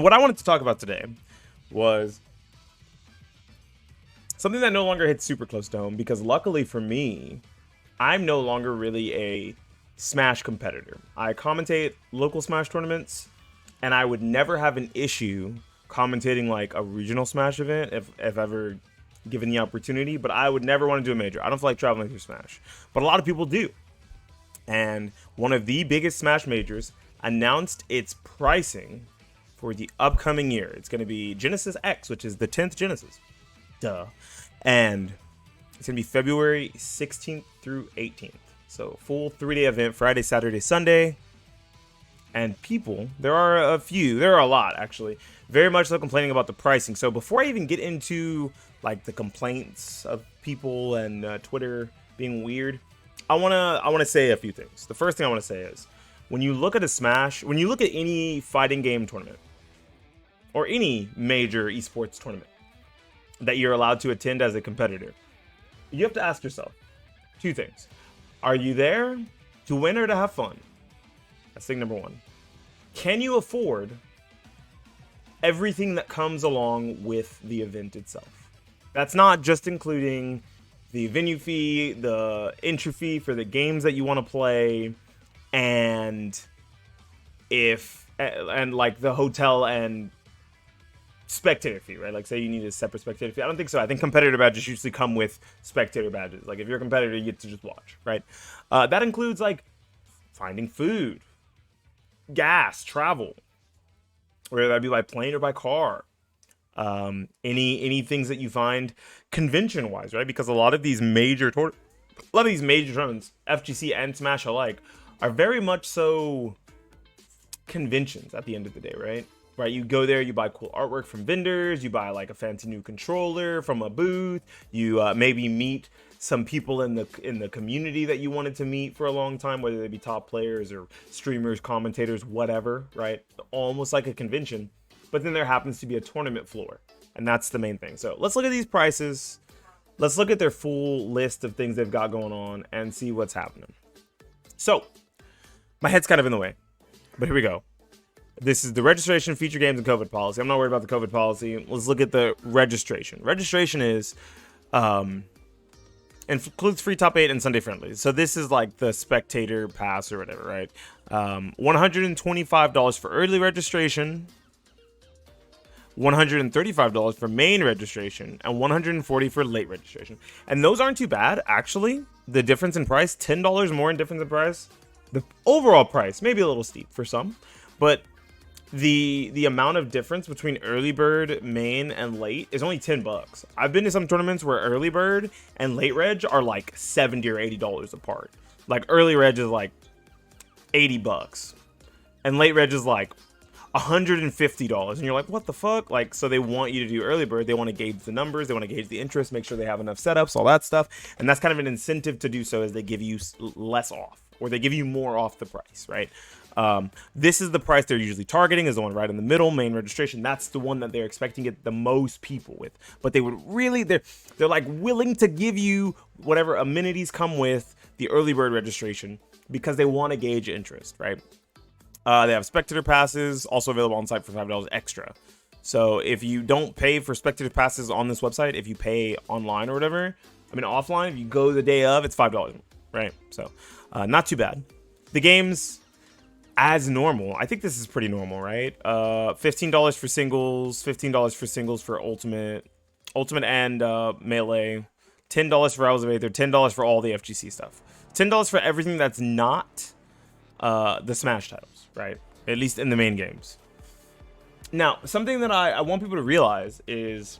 what I wanted to talk about today was something that no longer hits super close to home because luckily for me, I'm no longer really a Smash competitor. I commentate local Smash tournaments, and I would never have an issue commentating like a regional Smash event if ever given the opportunity, but I would never want to do a major. I don't feel like traveling through Smash. But a lot of people do. And one of the biggest Smash majors announced its pricing for the upcoming year. It's going to be Genesis X, which is the 10th Genesis. Duh. And it's going to be February 16th through 18th. So full 3-day event, Friday, Saturday, Sunday. And people, there are a lot actually, very much so complaining about the pricing. So before I even get into like the complaints of people and Twitter being weird, I wanna say a few things. The first thing I want to say is when you look at when you look at any fighting game tournament or any major esports tournament that you're allowed to attend as a competitor, you have to ask yourself two things. Are you there to win or to have fun? That's thing number one. Can you afford everything that comes along with the event itself? That's not just including the venue fee, the entry fee for the games that you want to play, and like the hotel and spectator fee, right? Like say you need a separate spectator fee. I don't think so. I think competitor badges usually come with spectator badges. Like if you're a competitor, you get to just watch, right? That includes like finding food, gas, travel, whether that be by plane or by car. Any things that you find convention wise, right? Because a lot of these major tournaments, FGC and Smash alike, are very much so conventions at the end of the day, right? Right, you go there, you buy cool artwork from vendors, you buy like a fancy new controller from a booth, you maybe meet some people in the community that you wanted to meet for a long time, whether they be top players or streamers, commentators, whatever, right? Almost like a convention. But then there happens to be a tournament floor, and that's the main thing. So let's look at these prices. Let's look at their full list of things they've got going on and see what's happening. So my head's kind of in the way, but here we go. This is the registration, feature games, and COVID policy. I'm not worried about the COVID policy. Let's look at the registration. Registration is includes free top 8 and Sunday friendlies. So this is like the spectator pass or whatever, right? $125 for early registration, $135 for main registration, and $140 for late registration. And those aren't too bad, actually. The difference in price, $10 more in difference in price. The overall price may be a little steep for some, but the amount of difference between early bird, main, and late is only $10. I've been to some tournaments where early bird and late reg are like $70 or $80 apart. Like early reg is like $80, and late reg is like $150, and you're like, what the fuck? Like, so they want you to do early bird. They want to gauge the numbers, they want to gauge the interest, make sure they have enough setups, all that stuff, and that's kind of an incentive to do so, as they give you less off, or they give you more off the price, right? This is the price they're usually targeting, is the one right in the middle, main registration. That's the one that they're expecting to get the most people with. But they would really, they're like willing to give you whatever amenities come with the early bird registration because they want to gauge interest, right? They have spectator passes also available on site for $5 extra. So if you don't pay for spectator passes on this website, if you pay online or whatever, I mean offline, if you go the day of, it's $5, right? So not too bad. The games, as normal, I think this is pretty normal, right? $15 for singles, $15 for singles for ultimate and melee, $10 for Hours of Aether, $10 for all the FGC stuff, $10 for everything that's not the Smash titles, right? At least in the main games. Now, something that I want people to realize is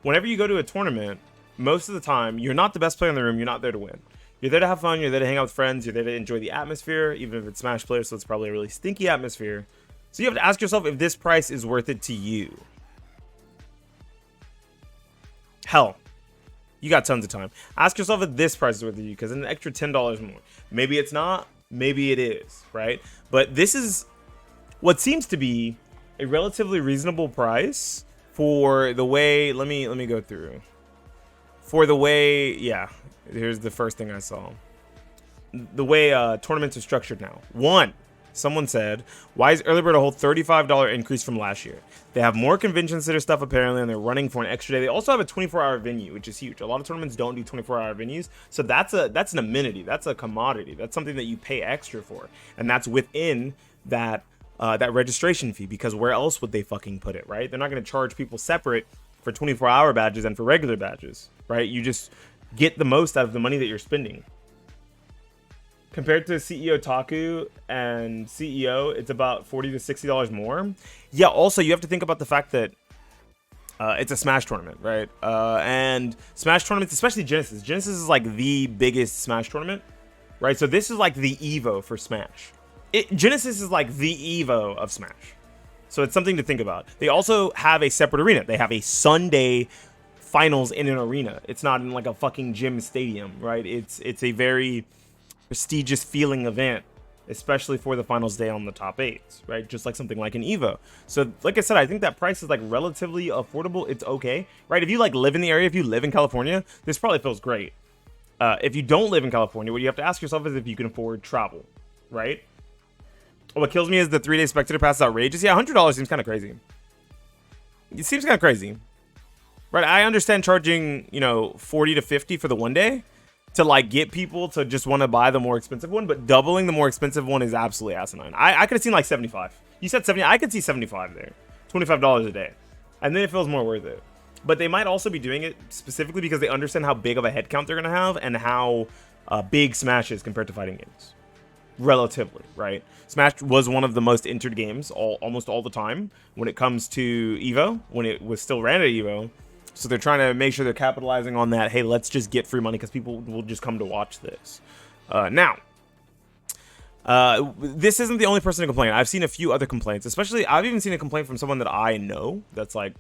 whenever you go to a tournament, most of the time, you're not the best player in the room, you're not there to win. You're there to have fun, you're there to hang out with friends, you're there to enjoy the atmosphere, even if it's Smash players, so it's probably a really stinky atmosphere. So you have to ask yourself if this price is worth it to you. Hell, you got tons of time. Ask yourself if this price is worth it to you, because an extra $10 more. Maybe it's not, maybe it is, right? But this is what seems to be a relatively reasonable price for the way, let me go through. For the way, yeah, here's the first thing I saw. The way tournaments are structured now. One, Someone said, why is early bird a whole $35 increase from last year? They have more convention center stuff apparently, and they're running for an extra day. They also have a 24-hour venue, which is huge. A lot of tournaments don't do 24-hour venues, so that's an amenity, that's a commodity, that's something that you pay extra for, and that's within that that registration fee, because where else would they fucking put it, right? They're not going to charge people separate for 24-hour badges and for regular badges, right? You just get the most out of the money that you're spending. Compared to CEO Taku and CEO, it's about $40 to $60 more. Yeah, also, you have to think about the fact that it's a Smash tournament, right? And Smash tournaments, especially Genesis. Genesis is like the biggest Smash tournament, right? So this is like the Evo for Smash. Genesis is like the Evo of Smash. So it's something to think about. They also have a separate arena. They have a Sunday finals in an arena. It's not in like a fucking gym stadium, right? It's a very prestigious feeling event, especially for the finals day on the top 8s, right? Just like something like an Evo. So like I said, I think that price is like relatively affordable. It's okay, right? If you like live in the area, if you live in California, this probably feels great. If you don't live in California, what you have to ask yourself is if you can afford travel, right? What kills me is the 3-day spectator pass is outrageous. Yeah, $100 seems kind of crazy. It seems kind of crazy, right? I understand charging, you know, 40 to 50 for the 1 day to like get people to just want to buy the more expensive one, but doubling the more expensive one is absolutely asinine. I could have seen like 75. You said 70. I could see 75 there. $25 a day, and then it feels more worth it. But they might also be doing it specifically because they understand how big of a head count they're gonna have and how big Smash is compared to fighting games. Relatively, right? Smash was one of the most entered games almost all the time when it comes to Evo, when it was still ran at Evo. So they're trying to make sure they're capitalizing on that. Hey, let's just get free money because people will just come to watch this. Now, this isn't the only person to complain. I've seen a few other complaints, especially I've even seen a complaint from someone that I know that's like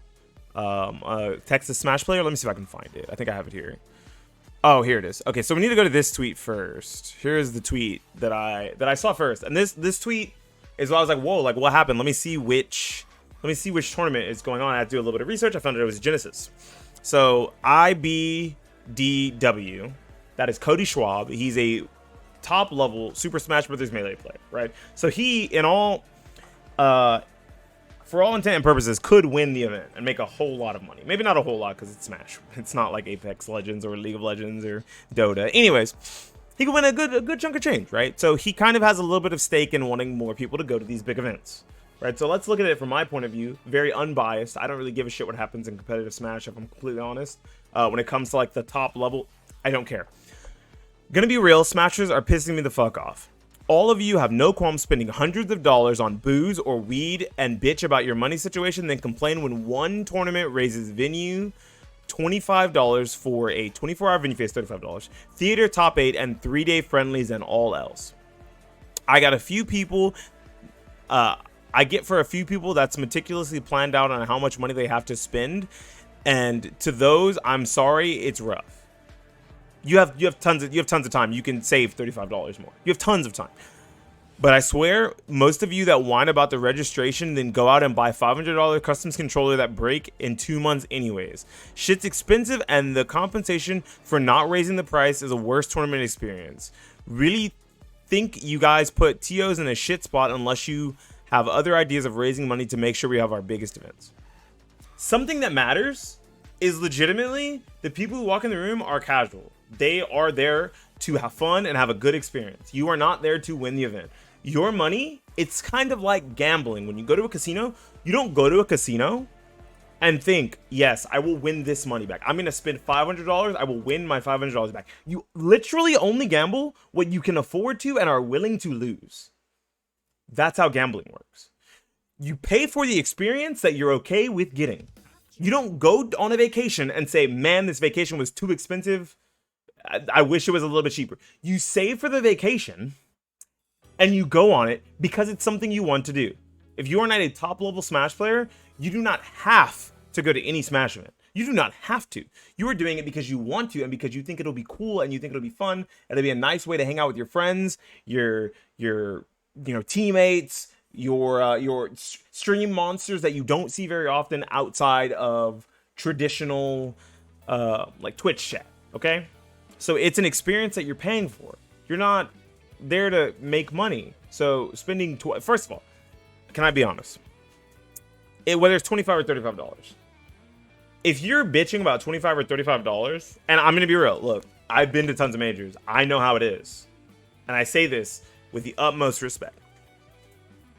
a Texas Smash player. Let me see if I can find it. I think I have it here. Oh, here it is. Okay, so we need to go to this tweet first. Here's the tweet that I saw first, and this tweet is why I was like, whoa, like what happened? Let me see which tournament is going on. I had to do a little bit of research. I found it was Genesis. So IBDW, that is Cody Schwab. He's a top level Super Smash Bros. Melee player, right? So he, for all intent and purposes, could win the event and make a whole lot of money. Maybe not a whole lot because it's Smash. It's not like Apex Legends or League of Legends or Dota. Anyways, he could win a good chunk of change, right? So he kind of has a little bit of stake in wanting more people to go to these big events, right? So let's look at it from my point of view, very unbiased. I don't really give a shit what happens in competitive Smash, if I'm completely honest. When it comes to like the top level, I don't care. Gonna be real, Smashers are pissing me the fuck off. All of you have no qualms spending hundreds of dollars on booze or weed and bitch about your money situation, then complain when one tournament raises venue $25 for a 24-hour venue fee, $35, theater top 8, and 3-day friendlies and all else. I got a few people, I get for a few people that's meticulously planned out on how much money they have to spend, and to those, I'm sorry, it's rough. You have tons of time. You can save $35 more. You have tons of time. But I swear, most of you that whine about the registration then go out and buy $500 customs controller that break in 2 months anyways. Shit's expensive, and the compensation for not raising the price is a worse tournament experience. Really think you guys put TOs in a shit spot unless you have other ideas of raising money to make sure we have our biggest events. Something that matters is legitimately the people who walk in the room are casual. They are there to have fun and have a good experience. You are not there to win the event. Your money, it's kind of like gambling. When you go to a casino, you don't go to a casino and think, yes, I will win this money back. I'm going to spend $500. I will win my $500 back. You literally only gamble what you can afford to and are willing to lose. That's how gambling works. You pay for the experience that you're okay with getting. You don't go on a vacation and say, man, this vacation was too expensive. I wish it was a little bit cheaper. You save for the vacation and you go on it because it's something you want to do. If you are not a top level Smash player, you do not have to go to any Smash event. You do not have to. You are doing it because you want to and because you think it'll be cool and you think it'll be fun and it'll be a nice way to hang out with your friends, your teammates, your stream monsters that you don't see very often outside of traditional like Twitch chat, okay? So it's an experience that you're paying for. You're not there to make money. So spending, first of all, can I be honest? Whether it's $25 or $35, if you're bitching about $25 or $35, and I'm gonna be real, look, I've been to tons of majors. I know how it is, and I say this with the utmost respect.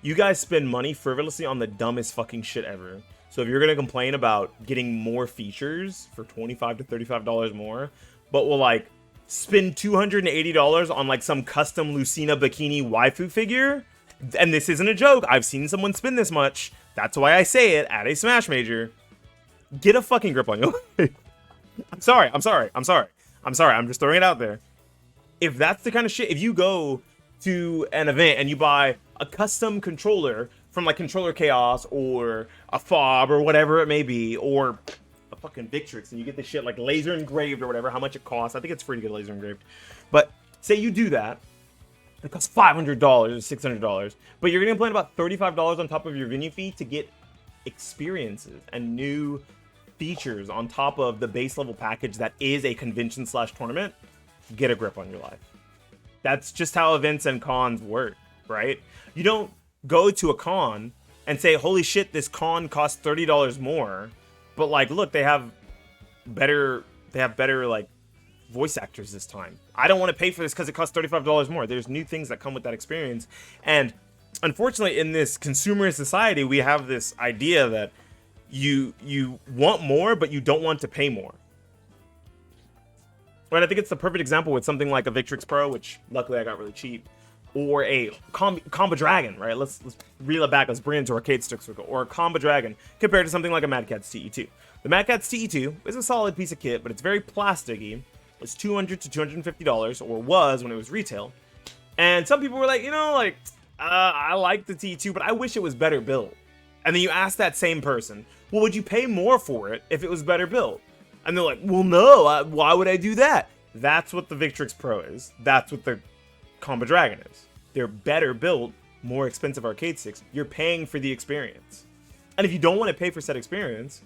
You guys spend money frivolously on the dumbest fucking shit ever. So if you're gonna complain about getting more features for $25 to $35 more, but will like spend $280 on like some custom Lucina bikini waifu figure, and this isn't a joke, I've seen someone spend this much, that's why I say it at a Smash major, get a fucking grip on your life. I'm sorry, I'm just throwing it out there. If that's the kind of shit, if you go to an event and you buy a custom controller from like Controller Chaos or a fob or whatever it may be, or a fucking Victrix, and you get this shit like laser engraved or whatever, how much it costs. I think it's free to get laser engraved. But say you do that, it costs $500 or $600, but you're gonna complain about $35 on top of your venue fee to get experiences and new features on top of the base level package that is a convention / tournament. Get a grip on your life. That's just how events and cons work, right? You don't go to a con and say, holy shit, this con costs $30 more, but like, look, they have better like voice actors this time. I don't want to pay for this because it costs $35 more. There's new things that come with that experience. And unfortunately, in this consumerist society, we have this idea that you want more, but you don't want to pay more. Right? I think it's the perfect example with something like a Victrix Pro, which luckily I got really cheap, or a Combo Dragon, right? Let's reel it back. Let's bring it into arcade sticks circle, or a Combo Dragon compared to something like a Mad Catz TE2. The Mad Catz TE2 is a solid piece of kit, but it's very plasticky. It's $200 to $250, or was when it was retail. And some people were like, I like the TE2, but I wish it was better built. And then you ask that same person, well, would you pay more for it if it was better built? And they're like, well, no, why would I do that? That's what the Victrix Pro is. That's what the Combo Dragon is. They're better built, more expensive arcade sticks. You're paying for the experience. And if you don't want to pay for said experience,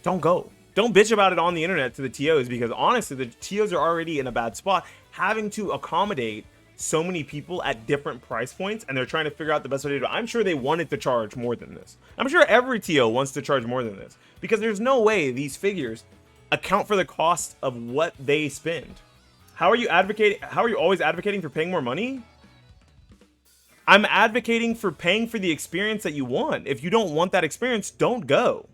don't go. Don't bitch about it on the internet to the TOs, because honestly, the TOs are already in a bad spot, having to accommodate so many people at different price points, and they're trying to figure out the best way to do it. I'm sure they wanted to charge more than this. I'm sure every TO wants to charge more than this, because there's no way these figures account for the cost of what they spend. How are you always advocating for paying more money? I'm advocating for paying for the experience that you want. If you don't want that experience, don't go.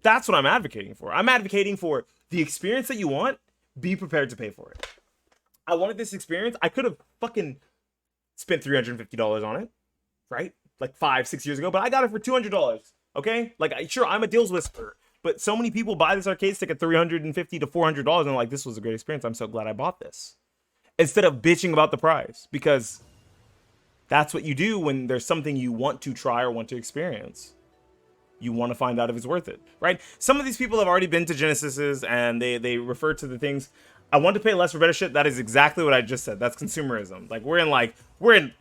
That's what I'm advocating for. I'm advocating for the experience that you want, be prepared to pay for it. I wanted this experience. I could have fucking spent $350 on it, right? Like 5-6 years ago, but I got it for $200. Okay? Like, sure, I'm a deals whisperer, but so many people buy this arcade stick at $350 to $400, and like, this was a great experience. I'm so glad I bought this. Instead of bitching about the price, because that's what you do when there's something you want to try or want to experience. You want to find out if it's worth it, right? Some of these people have already been to Genesis's, and they refer to the things. I want to pay less for better shit. That is exactly what I just said. That's consumerism. Like, we're in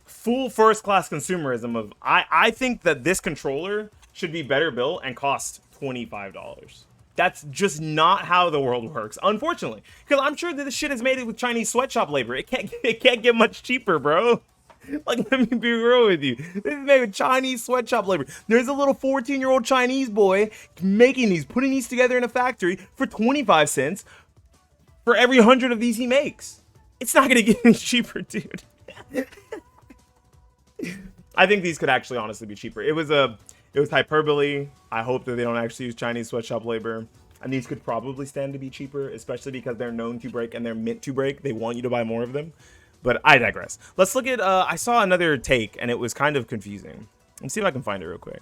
full first class consumerism of, I think that this controller should be better built and cost $25. That's just not how the world works, unfortunately. Because I'm sure that this shit is made with Chinese sweatshop labor. It can't get much cheaper, bro. Like, let me be real with you. This is made with Chinese sweatshop labor. There's a little 14-year-old Chinese boy making these, putting these together in a factory for 25 cents for every 100 of these he makes. It's not gonna get any cheaper, dude. I think these could actually honestly be cheaper. It was hyperbole. I hope that they don't actually use Chinese sweatshop labor. And these could probably stand to be cheaper, especially because they're known to break and they're meant to break. They want you to buy more of them. But I digress. Let's look at, I saw another take and it was kind of confusing. Let's see if I can find it real quick.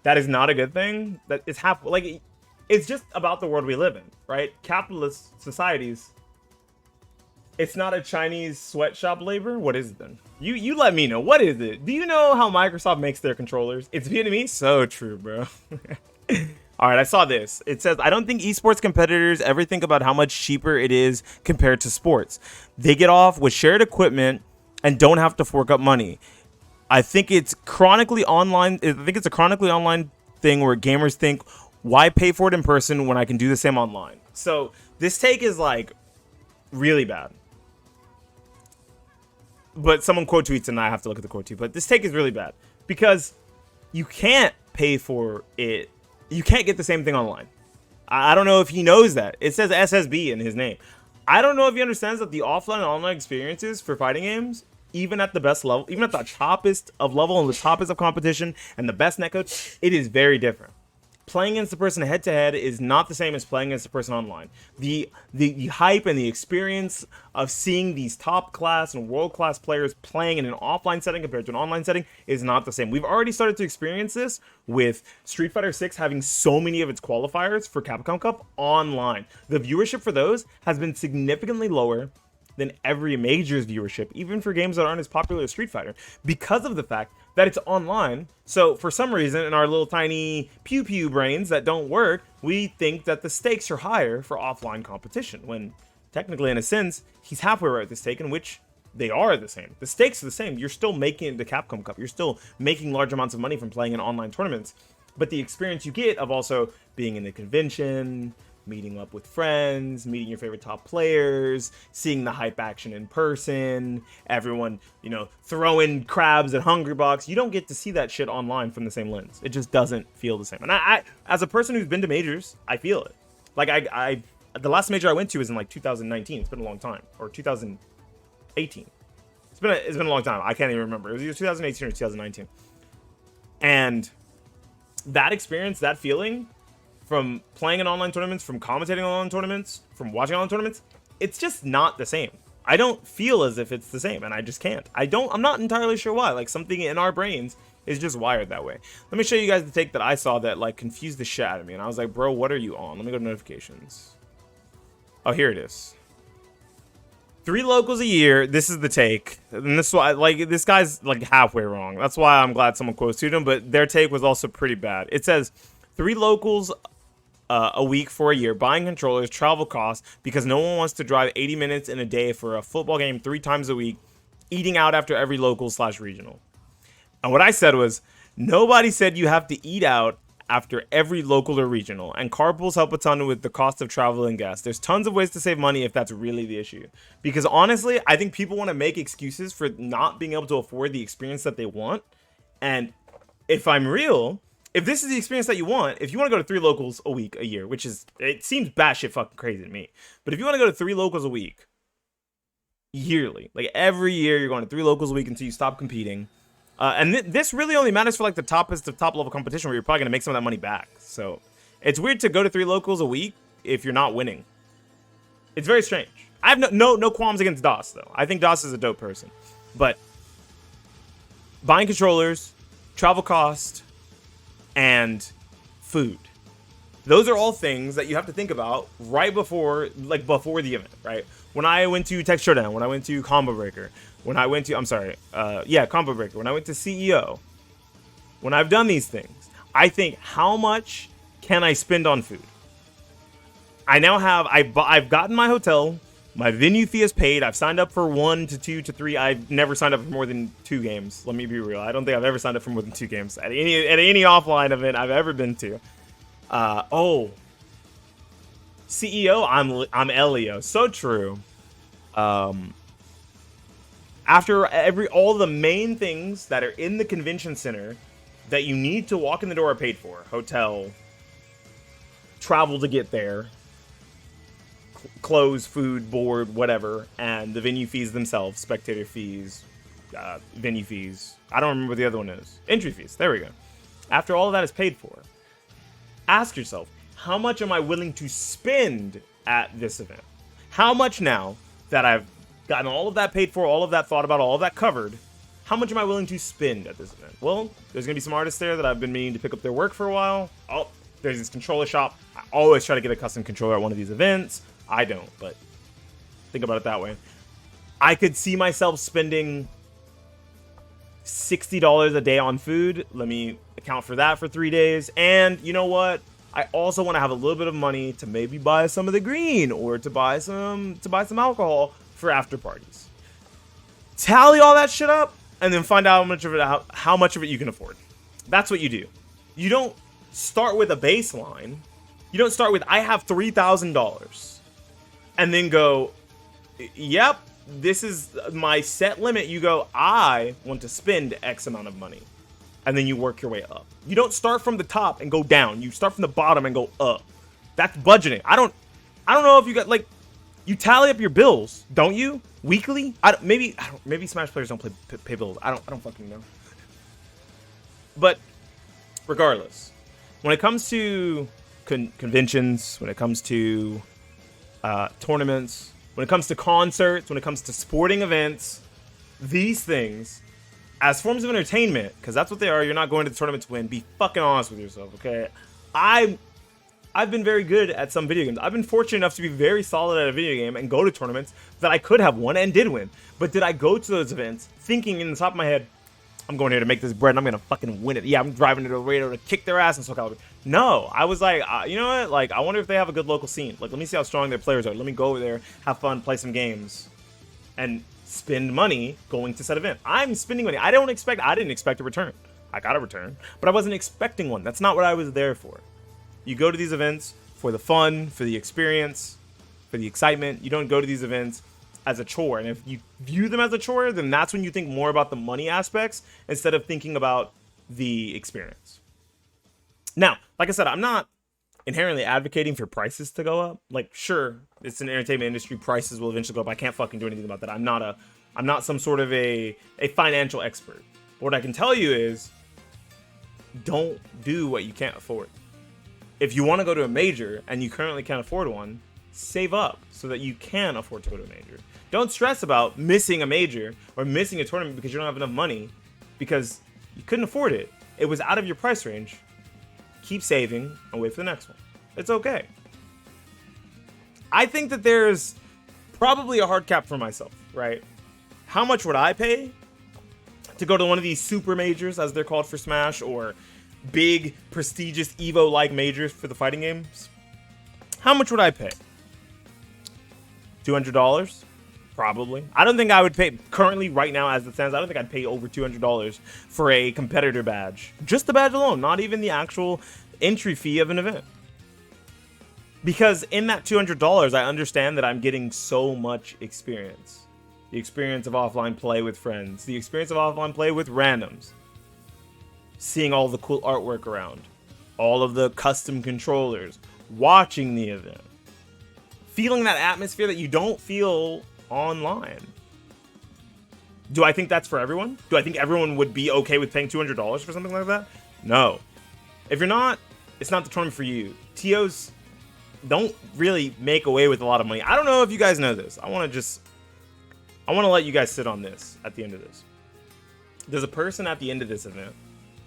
That is not a good thing. That is it's just about the world we live in, right? Capitalist societies. It's not a Chinese sweatshop labor. What is it then? You let me know. What is it? Do you know how Microsoft makes their controllers? It's Vietnamese? So true, bro. All right, I saw this. It says, I don't think esports competitors ever think about how much cheaper it is compared to sports. They get off with shared equipment and don't have to fork up money. I think it's chronically online. I think it's a chronically online thing where gamers think, why pay for it in person when I can do the same online? So this take is like, really bad. But someone quote tweets and I have to look at the quote tweet. But this take is really bad because you can't pay for it. You can't get the same thing online. I don't know if he knows that. It says SSB in his name. I don't know if he understands that the offline and online experiences for fighting games, even at the best level, even at the toppest of level and the toppest of competition and the best netcode, it is very different. Playing against the person head to head is not the same as playing against the person online. The hype and the experience of seeing these top class and world class players playing in an offline setting compared to an online setting is not the same. We've already started to experience this with Street Fighter 6 having so many of its qualifiers for Capcom Cup online. The viewership for those has been significantly lower than every major's viewership, even for games that aren't as popular as Street Fighter, because of the fact that it's online. So for some reason, in our little tiny pew-pew brains that don't work, we think that the stakes are higher for offline competition, when technically, in a sense, he's halfway right with this take, in which they are the same. The stakes are the same. You're still making it to Capcom Cup. You're still making large amounts of money from playing in online tournaments. But the experience you get of also being in the convention, meeting up with friends, meeting your favorite top players, seeing the hype action in person, everyone, throwing crabs at Hungrybox. You don't get to see that shit online from the same lens. It just doesn't feel the same. And I as a person who's been to majors, I feel it. Like I the last major I went to was in like 2019. It's been a long time. Or 2018. It's been a long time. I can't even remember. It was either 2018 or 2019. And that experience, that feeling, from playing in online tournaments, from commentating on online tournaments, from watching online tournaments, it's just not the same. I don't feel as if it's the same, and I just can't. I'm not entirely sure why. Like, something in our brains is just wired that way. Let me show you guys the take that I saw that, like, confused the shit out of me. And I was like, bro, what are you on? Let me go to notifications. Oh, here it is. 3 locals a year. This is the take. And this is why, like, this guy's, like, halfway wrong. That's why I'm glad someone quoted him, but their take was also pretty bad. It says, 3 locals a week for a year, buying controllers, travel costs, because no one wants to drive 80 minutes in a day for a football game 3 times a week, eating out after every local/regional. And what I said was, nobody said you have to eat out after every local or regional, and carpools help a ton with the cost of travel and gas. There's tons of ways to save money if that's really the issue. Because honestly, I think people want to make excuses for not being able to afford the experience that they want. And if I'm real, if this is the experience that you want, if you want to go to 3 locals a week, a year, which is, it seems batshit fucking crazy to me. But if you want to go to 3 locals a week, yearly, like every year you're going to 3 locals a week until you stop competing. And this really only matters for like the toppest of top level competition, where you're probably going to make some of that money back. So it's weird to go to 3 locals a week if you're not winning. It's very strange. I have no qualms against DOS though. I think DOS is a dope person. But buying controllers, travel cost, and food. Those are all things that you have to think about right before the event, right? When I went to Tech Showdown, when I went to Combo Breaker, when I went to, Combo Breaker, when I went to CEO, when I've done these things, I think, how much can I spend on food? I now have, I've gotten my hotel, my venue fee is paid, I've signed up for 1 to 2 to 3, I've never signed up for more than 2 games, let me be real. I don't think I've ever signed up for more than 2 games at any offline event I've ever been to. CEO, I'm Elio, so true. After all the main things that are in the convention center that you need to walk in the door are paid for, hotel, travel to get there, clothes, food, board, whatever, and the venue fees themselves, spectator fees, venue fees. I don't remember what the other one is. Entry fees. There we go. After all of that is paid for, ask yourself, how much am I willing to spend at this event? How much, now that I've gotten all of that paid for, all of that thought about, all of that covered, how much am I willing to spend at this event? Well, there's going to be some artists there that I've been meaning to pick up their work for a while. Oh, there's this controller shop. I always try to get a custom controller at one of these events. I don't, but think about it that way. I could see myself spending $60 a day on food. Let me account for that for 3 days. And you know what? I also want to have a little bit of money to maybe buy some of the green, or to buy some alcohol for after parties. Tally all that shit up, and then find out how much of it you can afford. That's what you do. You don't start with a baseline. You don't start with, I have $3,000, and then go, Yep, this is my set limit. You go, I want to spend X amount of money. And then you work your way up. You don't start from the top and go down. You start from the bottom and go up. That's budgeting. I don't know if you got, like, you tally up your bills, don't you? Weekly? Maybe Smash players don't pay bills. I don't fucking know. But regardless, when it comes to conventions, when it comes to tournaments, when it comes to concerts, when it comes to sporting events, these things, as forms of entertainment, because that's what they are, you're not going to the tournament to win. Be fucking honest with yourself, okay? I've been very good at some video games. I've been fortunate enough to be very solid at a video game and go to tournaments that I could have won and did win. But did I go to those events thinking in the top of my head, I'm going here to make this bread and I'm going to fucking win it. Yeah, I'm driving to the radio to kick their ass and so Calgary. No, I was like, you know what? Like, I wonder if they have a good local scene. Like, let me see how strong their players are. Let me go over there, have fun, play some games, and spend money going to said event. I'm spending money. I didn't expect a return. I got a return, but I wasn't expecting one. That's not what I was there for. You go to these events for the fun, for the experience, for the excitement. You don't go to these events as a chore. And if you view them as a chore, then that's when you think more about the money aspects instead of thinking about the experience. Now, like I said, I'm not inherently advocating for prices to go up. Like, sure, it's an entertainment industry. Prices will eventually go up. I can't fucking do anything about that. I'm not some sort of a financial expert. But what I can tell you is, don't do what you can't afford. If you want to go to a major and you currently can't afford one, save up so that you can afford to go to a major. Don't stress about missing a major or missing a tournament because you don't have enough money because you couldn't afford it. It was out of your price range. Keep saving and wait for the next one. It's okay. I think that there's probably a hard cap for myself, right? How much would I pay to go to one of these super majors, as they're called for Smash, or big, prestigious EVO-like majors for the fighting games? How much would I pay? $200? Probably. I don't think I would pay, currently, right now, as it stands, I don't think I'd pay over $200 for a competitor badge. Just the badge alone, not even the actual entry fee of an event. Because in that $200, I understand that I'm getting so much experience. The experience of offline play with friends. The experience of offline play with randoms. Seeing all the cool artwork around. All of the custom controllers. Watching the event. Feeling that atmosphere that you don't feel online. Do I think that's for everyone? Do I think everyone would be okay with paying $200 for something like that? No. If you're not, it's not the tournament for you. TOs don't really make away with a lot of money. I don't know if you guys know this. I want to let you guys sit on this at the end of this. There's a person at the end of this event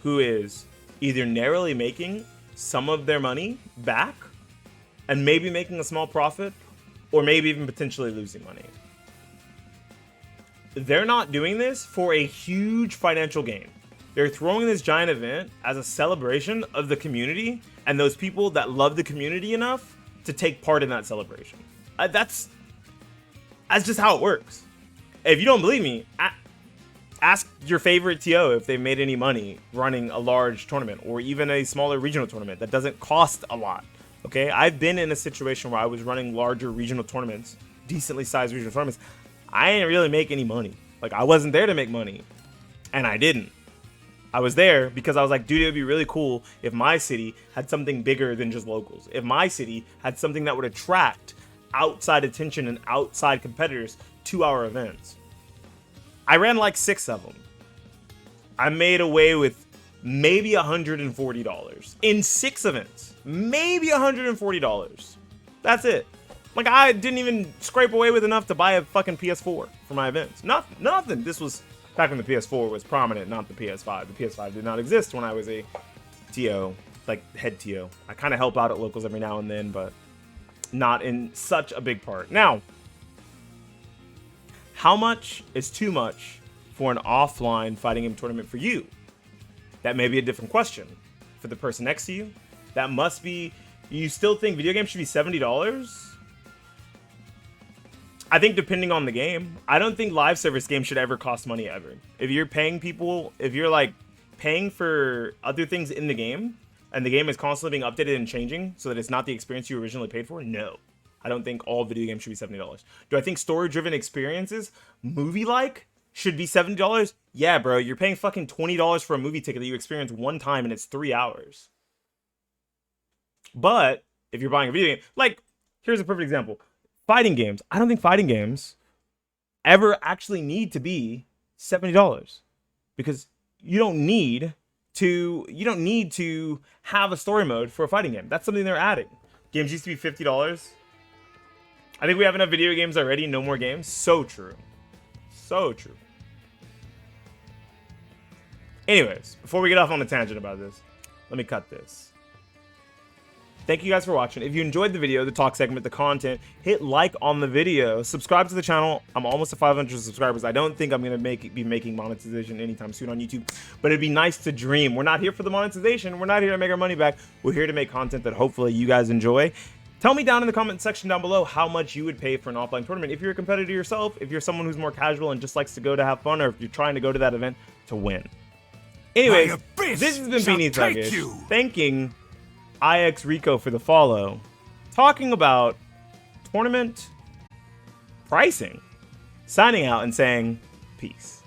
who is either narrowly making some of their money back and maybe making a small profit, or maybe even potentially losing money. They're not doing this for a huge financial gain. They're throwing this giant event as a celebration of the community and those people that love the community enough to take part in that celebration. That's just how it works. If you don't believe me, ask your favorite TO if they made any money running a large tournament or even a smaller regional tournament that doesn't cost a lot. Okay, I've been in a situation where I was running larger regional tournaments, decently sized regional tournaments. I didn't really make any money. Like, I wasn't there to make money, and I didn't. I was there because I was like, dude, it would be really cool if my city had something bigger than just locals. If my city had something that would attract outside attention and outside competitors to our events. I ran like 6 of them. I made away with maybe $140 in 6 events. Maybe $140. That's it. Like, I didn't even scrape away with enough to buy a fucking PS4 for my events. Nothing. This was back when the PS4 was prominent, not the PS5. The PS5 did not exist when I was a TO, like head TO. I kind of help out at locals every now and then, but not in such a big part. Now, how much is too much for an offline fighting game tournament for you? That may be a different question. For the person next to you, that must be, you still think video games should be $70? I think depending on the game. I don't think live service games should ever cost money ever. If you're paying people, if you're like paying for other things in the game, and the game is constantly being updated and changing so that it's not the experience you originally paid for, no. I don't think all video games should be $70. Do I think story-driven experiences, movie-like, should be $70? Yeah, bro. You're paying fucking $20 for a movie ticket that you experience one time and it's 3 hours. But if you're buying a video game, like, here's a perfect example. Fighting games. I don't think fighting games ever actually need to be $70 because you don't need to have a story mode for a fighting game. That's something they're adding. Games used to be $50. I think we have enough video games already. No more games. So true. So true. Anyways, before we get off on a tangent about this, let me cut this. Thank you guys for watching. If you enjoyed the video, the talk segment, the content, hit like on the video. Subscribe to the channel. I'm almost at 500 subscribers. I don't think I'm going to be making monetization anytime soon on YouTube, but it'd be nice to dream. We're not here for the monetization. We're not here to make our money back. We're here to make content that hopefully you guys enjoy. Tell me down in the comment section down below how much you would pay for an offline tournament. If you're a competitor yourself, if you're someone who's more casual and just likes to go to have fun, or if you're trying to go to that event to win. Anyways, this has been Beanie Thuggish, thanking IX Rico for the follow, talking about tournament pricing, signing out and saying peace.